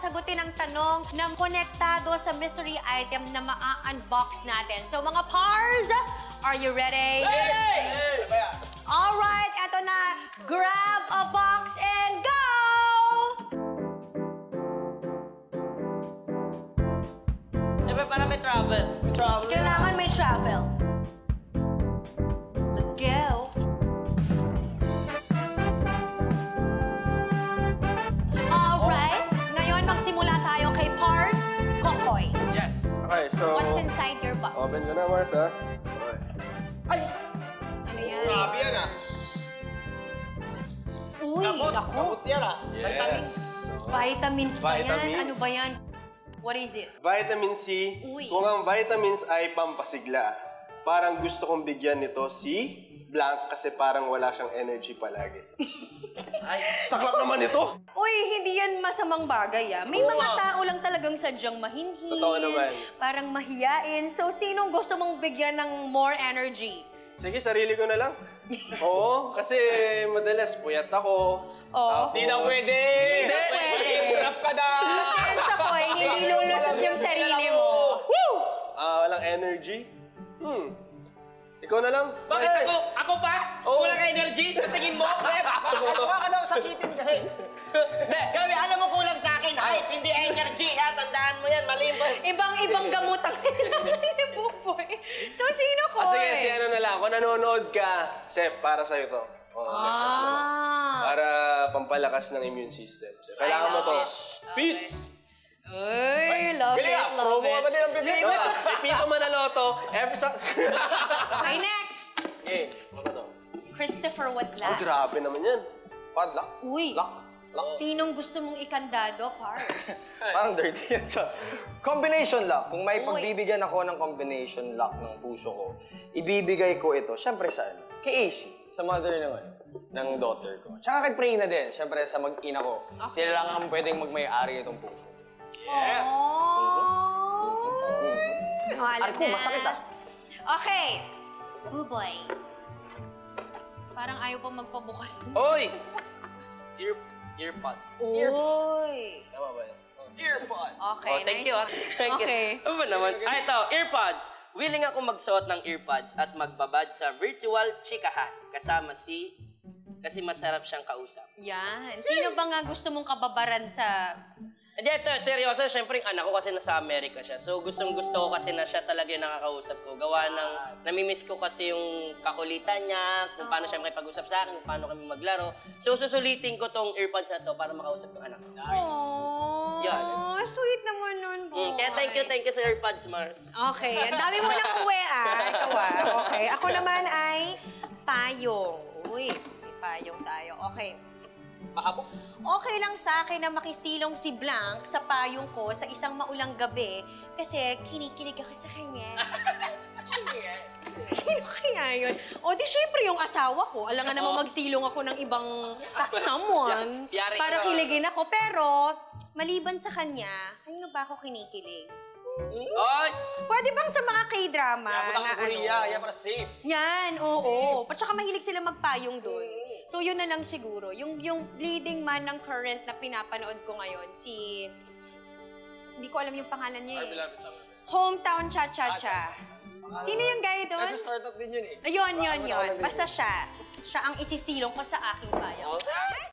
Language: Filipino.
sasagutin ang tanong na konektado sa mystery item na maa-unbox natin. So mga pars, are you ready? Ready! Alright, eto na. Grab a box and go! Siyempre, para may travel. Kailangan may travel. Let's go. Alright, ngayon magsimula tayo kay Pars Kokoy. Yes. Okay, so... What's inside your box? Open ko na, Mars, ha? Okay. Ay! Ano yan? Grabe yan, ah. Uy, naku. Gamot yan, ah. Vitamins. Vitamins ba yan? Vitamins. Ano ba yan? What is it? Vitamin C. Uy. Kung ang vitamins ay pampasigla, parang gusto kong bigyan nito si Blank kasi parang wala siyang energy palagi. Ay, Saklap naman ito! Uy, hindi yan masamang bagay, ah. May Oo, mga ah. tao lang talagang sadyang mahinhin. Totoo naman. Parang mahiyain. So, sinong gusto mong bigyan ng more energy? Sige, sarili ko na lang. Oo, kasi madalas puyat ako. Oo. Hindi na pwede! Hindi pwede. Trap ka na! Pasensya ko, hindi lulusot yung sarili mo. Woo! Walang energy. Ikaw na lang. Bakit ako? Ako pa? Oo. Kulang ka energy? Sa tingin mo? Baka ka daw sakitin kasi. Hindi, Gabi, alam mo kulang sa akin. Height, hindi energy. Ha? Tandaan mo yan, mali mo. Ibang-ibang gamot ang kailangan ni Buboy. So, sino ko? Sige, si ano na lang. Kung nanonood ka, Chef, para sa'yo to. Para pampalakas ng immune system. So, kailangan mo to. Pits! Uy, love Bili it, ka, love promo it. ka ba din ang pipito? Pipito Manaloto. Episode... Okay, next! Okay, ano to? Christopher, what's Oh, that? grabe naman yan. Padlock? Uy, Lock? sinong gusto mong ikandado, Pars? Parang dirty yan siya. Combination lock. Kung may Uy. pagbibigyan ako ng combination lock ng puso ko, ibibigay ko ito, syempre saan? Kay AC, sa mother naman, ng daughter ko. Tsaka kay Preyna din, syempre sa mag-ina ko. Okay. Sila lang ang pwedeng magmay-ari itong puso. Yes! Arko, masakit ah. Okay. Buboy. Parang ayaw pa magpabukas. Oy! Earpods. Uy. Tama ba yan? Earpod. Okay, Thank nice. you, ah. Thank you. Okay. Ano ba naman? Ito, earpods. Willing ako magsuot ng earpods at magbabad sa virtual chikahan kasama kasi masarap siyang kausap. Yan. Sino ba nga gusto mong kababaran sa... Hindi, ito, seryoso. Siyempre, yung anak ko kasi nasa Amerika siya. So, gustong-gusto ko kasi na siya talaga yung nakakausap ko. Gawa ng, namimiss ko kasi yung kakulitan niya, kung paano siya makipag-usap sa akin, kung paano kami maglaro. So, susulitin ko tong earpods na to para makausap yung anak ko. Aww. Yan. Sweet naman nun, boy. Kaya thank you sa earpods, Mars. Okay. Ang dami mo nang uwi, ah. Ikaw, ah. Okay. Ako naman ay payong. Uy, may payong tayo. Okay. Mahabo. Okay lang sa akin na makisilong si Blank sa payong ko sa isang maulang gabi kasi kinikilig ako sa kanya. Sino kaya yun? O di syempre yung asawa ko. Alam nga naman magsilong ako ng ibang someone Yari para ka. kiligin ako. Pero maliban sa kanya, kanino ba ako kinikilig? Oy! Pwede bang sa mga K-drama Punta na ka Korea, yan para safe. Yan, oo. At saka mahilig sila magpayong doon. So, yun na lang siguro. Yung leading man ng current na pinapanood ko ngayon, si... Hindi ko alam yung pangalan niya eh. Hometown Cha-Cha-Cha. Sino yung guy doon? Nasa startup din yun eh. Ayun. Basta siya. Siya ang isisilong ko sa aking bayan.